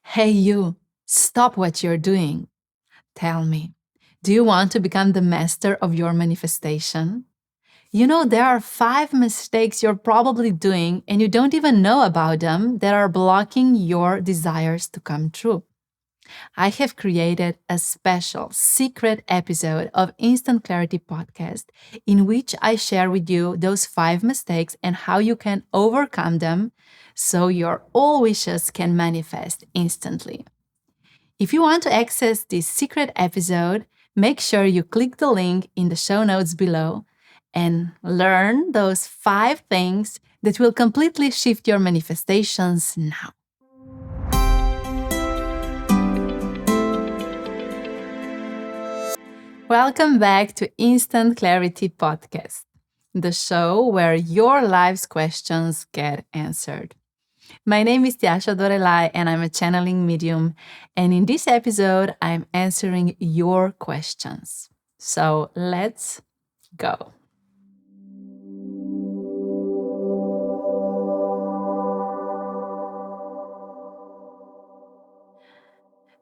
Hey, you, stop what you're doing. Tell me, do you want to become the master of your manifestation? There are 5 mistakes you're probably doing and you don't even know about them that are blocking your desires to come true. I have created a special secret episode of Instant Clarity Podcast in which I share with you those 5 mistakes and how you can overcome them so your all wishes can manifest instantly. If you want to access this secret episode, make sure you click the link in the show notes below and learn those 5 things that will completely shift your manifestations now. Welcome back to Instant Clarity Podcast, the show where your life's questions get answered. My name is Tjaša Dorelay and I'm a channeling medium. And in this episode, I'm answering your questions. So let's go.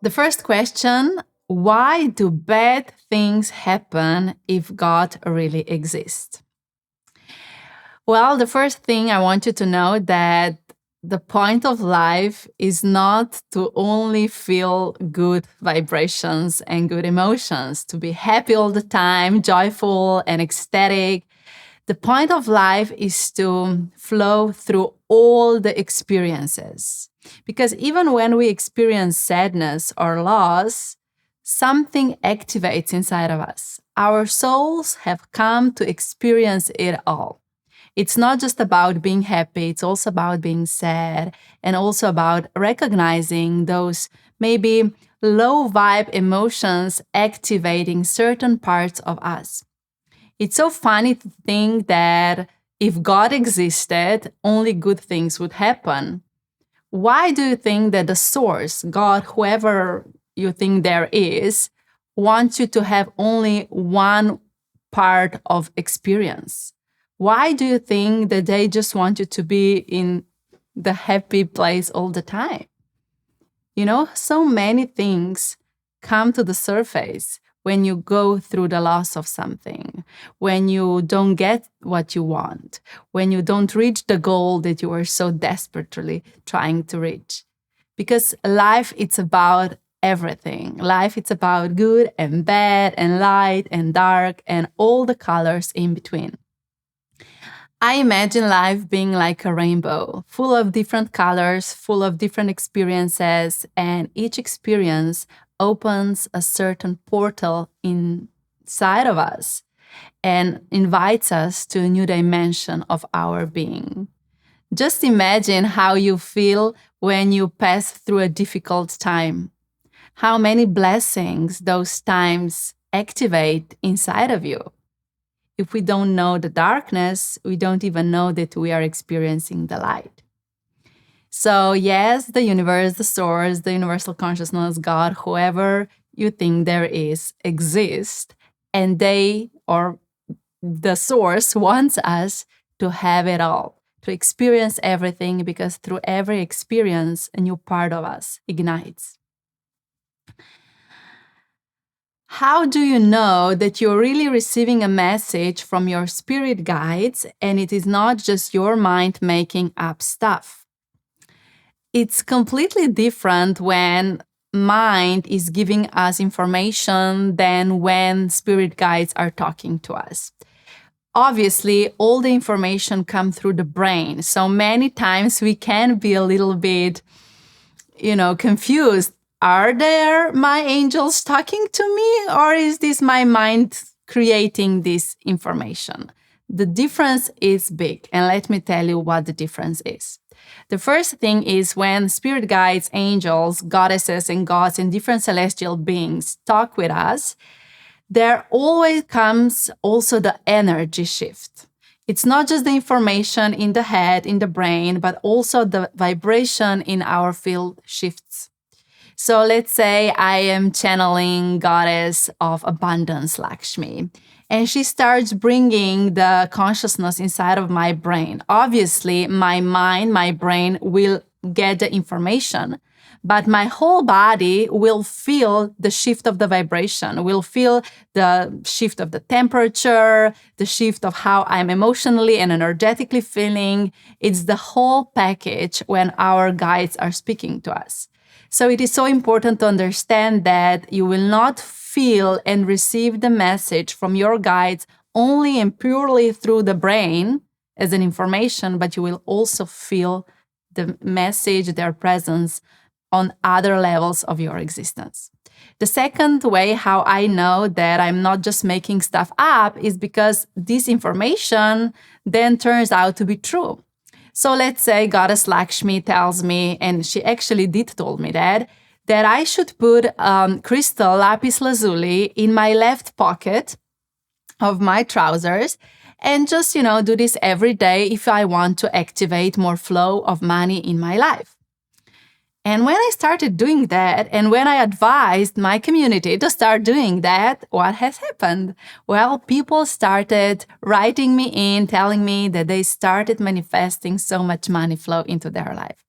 The first question, why do bad things happen if God really exists? Well, the first thing I want you to know that the point of life is not to only feel good vibrations and good emotions, to be happy all the time, joyful and ecstatic. The point of life is to flow through all the experiences. Because even when we experience sadness or loss, something activates inside of us. Our souls have come to experience it all. It's not just about being happy, it's also about being sad and also about recognizing those maybe low vibe emotions activating certain parts of us. It's so funny to think that if God existed, only good things would happen. Why do you think that the source, God, whoever you think there is, wants you to have only one part of experience? Why do you think that they just want you to be in the happy place all the time? So many things come to the surface when you go through the loss of something, when you don't get what you want, when you don't reach the goal that you were so desperately trying to reach. Because life, it's about everything. Life, it's about good and bad and light and dark and all the colors in between. I imagine life being like a rainbow, full of different colors, full of different experiences, and each experience opens a certain portal inside of us and invites us to a new dimension of our being. Just imagine how you feel when you pass through a difficult time, how many blessings those times activate inside of you. If we don't know the darkness, we don't even know that we are experiencing the light. So yes, the universe, the source, the universal consciousness, God, whoever you think there is, exists, and they or the source wants us to have it all, to experience everything, because through every experience, a new part of us ignites. How do you know that you're really receiving a message from your spirit guides and it is not just your mind making up stuff? It's completely different when mind is giving us information than when spirit guides are talking to us. Obviously, all the information comes through the brain. So many times we can be a little bit, confused. Are there my angels talking to me, or is this my mind creating this information? The difference is big, and let me tell you what the difference is. The first thing is when spirit guides, angels, goddesses, and gods, and different celestial beings talk with us, there always comes also the energy shift. It's not just the information in the head, in the brain, but also the vibration in our field shifts. So let's say I am channeling goddess of abundance, Lakshmi, and she starts bringing the consciousness inside of my brain. Obviously, my mind, my brain will get the information, but my whole body will feel the shift of the vibration, will feel the shift of the temperature, the shift of how I'm emotionally and energetically feeling. It's the whole package when our guides are speaking to us. So it is so important to understand that you will not feel and receive the message from your guides only and purely through the brain as an information, but you will also feel the message, their presence on other levels of your existence. The second way how I know that I'm not just making stuff up is because this information then turns out to be true. So let's say Goddess Lakshmi tells me, and she actually did told me that I should put crystal lapis lazuli in my left pocket of my trousers and just, do this every day if I want to activate more flow of money in my life. And when I started doing that, and when I advised my community to start doing that, what has happened? Well, people started writing me in, telling me that they started manifesting so much money flow into their life.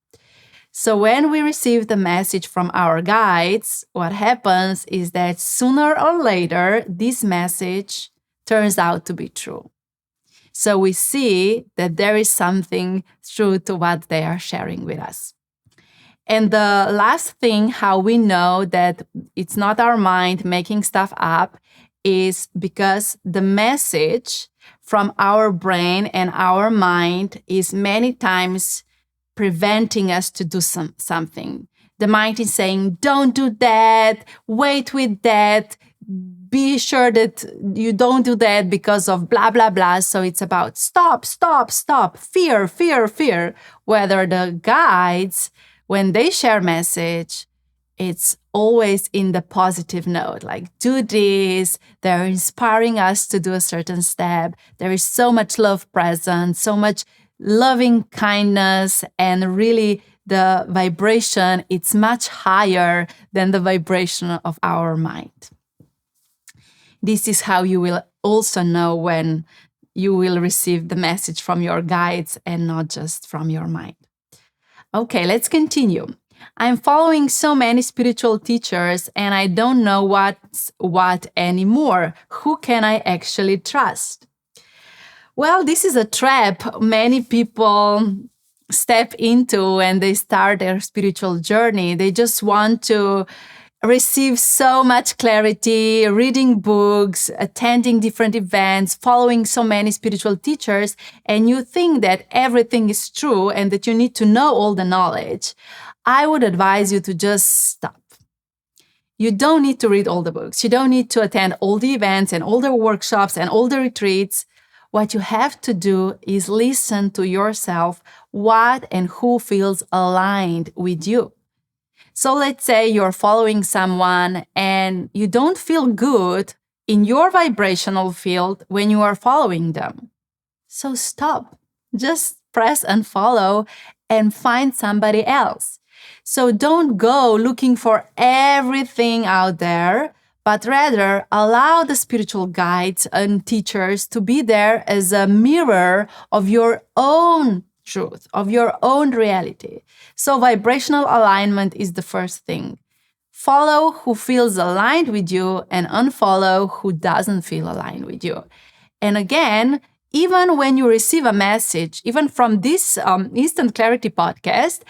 So when we receive the message from our guides, what happens is that sooner or later, this message turns out to be true. So we see that there is something true to what they are sharing with us. And the last thing, how we know that it's not our mind making stuff up, is because the message from our brain and our mind is many times preventing us to do something. The mind is saying, don't do that, wait with that, be sure that you don't do that because of blah, blah, blah. So it's about stop, fear. Whether the guides, when they share message, it's always in the positive note, like do this. They're inspiring us to do a certain step. There is so much love present, so much loving kindness, and really the vibration, it's much higher than the vibration of our mind. This is how you will also know when you will receive the message from your guides and not just from your mind. Okay, let's continue. I'm following so many spiritual teachers and I don't know what's what anymore. Who can I actually trust? Well, this is a trap many people step into when they start their spiritual journey. They just want to receive so much clarity, reading books, attending different events, following so many spiritual teachers, and you think that everything is true and that you need to know all the knowledge. I would advise you to just stop. You don't need to read all the books. You don't need to attend all the events and all the workshops and all the retreats. What you have to do is listen to yourself, what and who feels aligned with you. So let's say you're following someone and you don't feel good in your vibrational field when you are following them. So stop. Just press unfollow and find somebody else. So don't go looking for everything out there, but rather allow the spiritual guides and teachers to be there as a mirror of your own truth, of your own reality. So vibrational alignment is the first thing. Follow who feels aligned with you and unfollow who doesn't feel aligned with you. And again, even when you receive a message, even from this Instant Clarity podcast,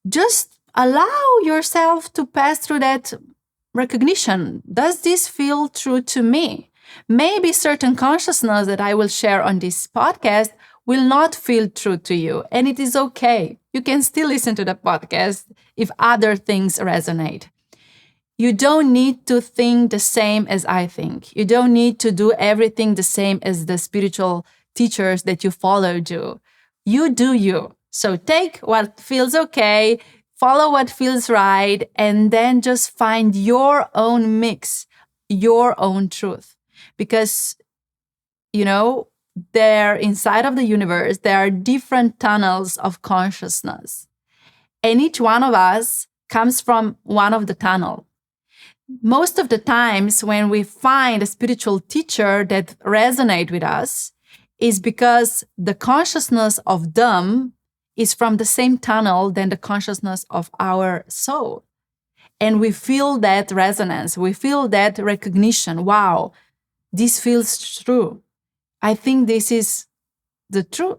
just allow yourself to pass through that recognition. Does this feel true to me? Maybe certain consciousness that I will share on this podcast will not feel true to you, and it is okay. You can still listen to the podcast if other things resonate. You don't need to think the same as I think. You don't need to do everything the same as the spiritual teachers that you follow do. You do you. So take what feels okay, follow what feels right, and then just find your own mix, your own truth. Because, there inside of the universe, there are different tunnels of consciousness. And each one of us comes from one of the tunnels. Most of the times when we find a spiritual teacher that resonates with us is because the consciousness of them is from the same tunnel than the consciousness of our soul. And we feel that resonance. We feel that recognition. Wow, this feels true. I think this is the truth.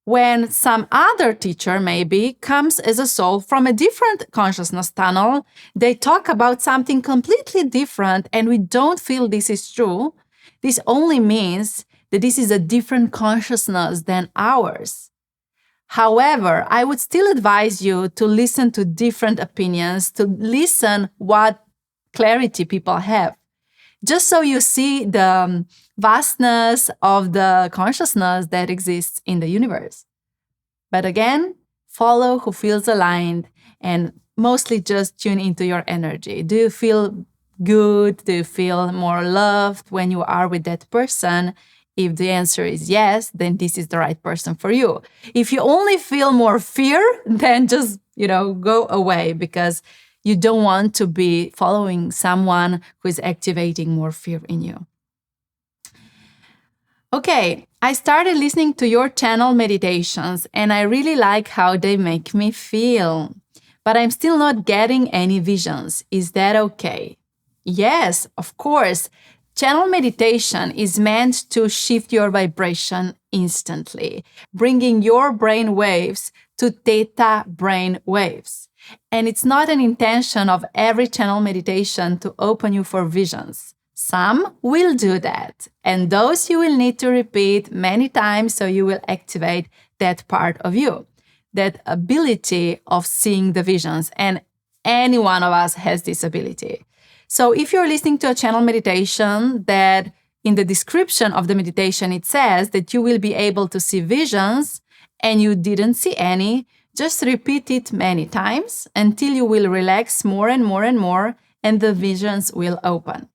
When some other teacher maybe comes as a soul from a different consciousness tunnel, they talk about something completely different and we don't feel this is true. This only means that this is a different consciousness than ours. However, I would still advise you to listen to different opinions, to listen what clarity people have, just so you see the vastness of the consciousness that exists in the universe. But again, follow who feels aligned and mostly just tune into your energy. Do you feel good? Do you feel more loved when you are with that person? If the answer is yes, then this is the right person for you. If you only feel more fear, then just, go away, because you don't want to be following someone who is activating more fear in you. Okay, I started listening to your channel meditations and I really like how they make me feel. But I'm still not getting any visions. Is that okay? Yes, of course. Channel meditation is meant to shift your vibration instantly, bringing your brain waves to theta brain waves. And it's not an intention of every channel meditation to open you for visions. Some will do that, and those you will need to repeat many times so you will activate that part of you, that ability of seeing the visions. And any one of us has this ability. So if you're listening to a channel meditation that in the description of the meditation it says that you will be able to see visions and you didn't see any, just repeat it many times until you will relax more and more and more and the visions will open.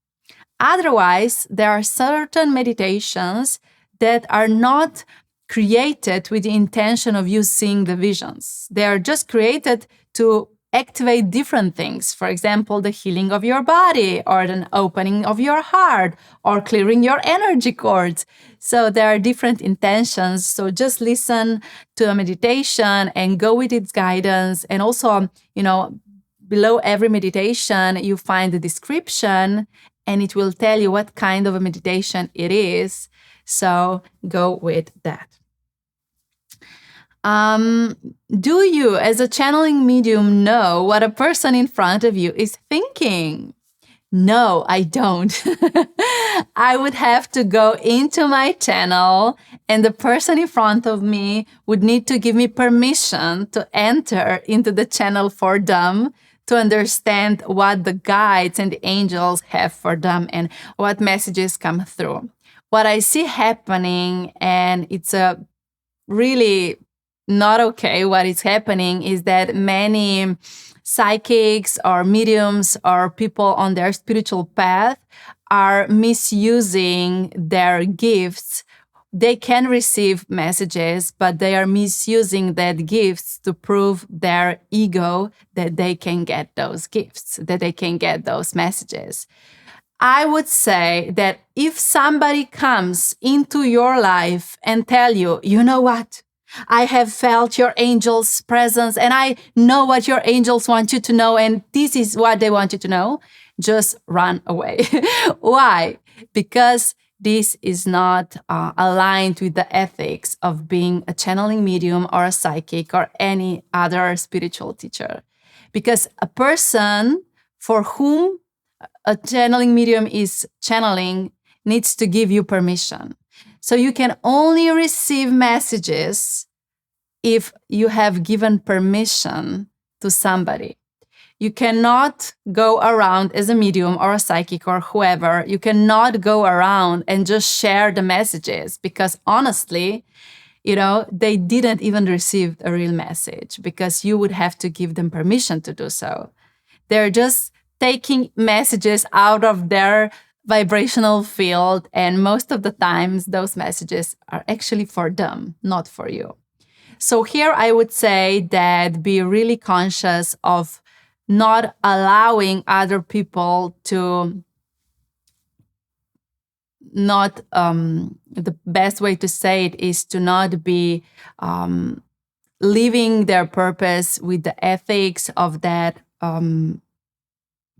Otherwise, there are certain meditations that are not created with the intention of you seeing the visions. They are just created to activate different things. For example, the healing of your body or the opening of your heart or clearing your energy cords. So there are different intentions. So just listen to a meditation and go with its guidance. And also, below every meditation, you find the description and it will tell you what kind of a meditation it is. So go with that. Do you, as a channeling medium, know what a person in front of you is thinking? No, I don't. I would have to go into my channel and the person in front of me would need to give me permission to enter into the channel for them to understand what the guides and the angels have for them and what messages come through. What I see happening, and it's a really not okay what is happening, is that many psychics or mediums or people on their spiritual path are misusing their gifts. They can receive messages, but they are misusing that gifts to prove their ego that they can get those gifts, that they can get those messages. I would say that if somebody comes into your life and tell you, you know what? I have felt your angels' presence and I know what your angels want you to know and this is what they want you to know, just run away. Why? Because this is not aligned with the ethics of being a channeling medium or a psychic or any other spiritual teacher. Because a person for whom a channeling medium is channeling needs to give you permission. So you can only receive messages if you have given permission to somebody. You cannot go around as a medium or a psychic or whoever. You cannot go around and just share the messages because honestly, they didn't even receive a real message because you would have to give them permission to do so. They're just taking messages out of their vibrational field. And most of the times, those messages are actually for them, not for you. So here I would say that be really conscious of not allowing other people to not, the best way to say it is to not be living their purpose with the ethics of that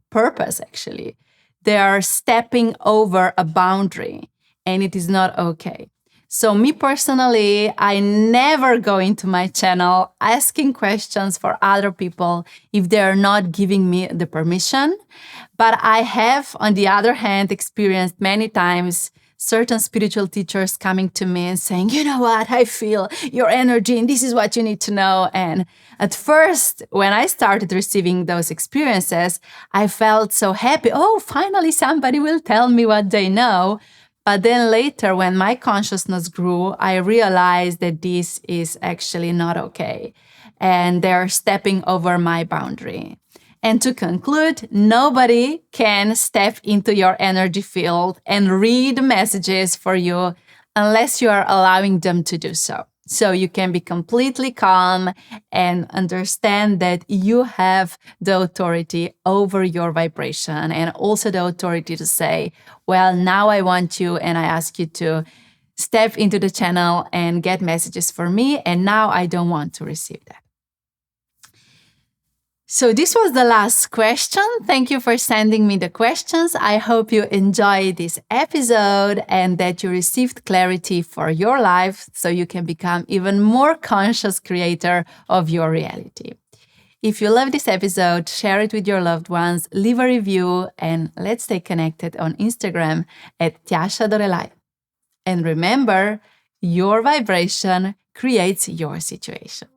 purpose, actually. They are stepping over a boundary, and it is not okay. So me personally, I never go into my channel asking questions for other people if they're not giving me the permission. But I have, on the other hand, experienced many times certain spiritual teachers coming to me and saying, you know what, I feel your energy and this is what you need to know. And at first, when I started receiving those experiences, I felt so happy. Oh, finally somebody will tell me what they know. But then later, when my consciousness grew, I realized that this is actually not okay. And they're stepping over my boundary. And to conclude, nobody can step into your energy field and read messages for you unless you are allowing them to do so. So you can be completely calm and understand that you have the authority over your vibration and also the authority to say, well, now I want you and I ask you to step into the channel and get messages for me. And now I don't want to receive that. So this was the last question. Thank you for sending me the questions. I hope you enjoyed this episode and that you received clarity for your life so you can become even more conscious creator of your reality. If you love this episode, share it with your loved ones, leave a review, and let's stay connected on Instagram at Tjaša Dorelay. And remember, your vibration creates your situation.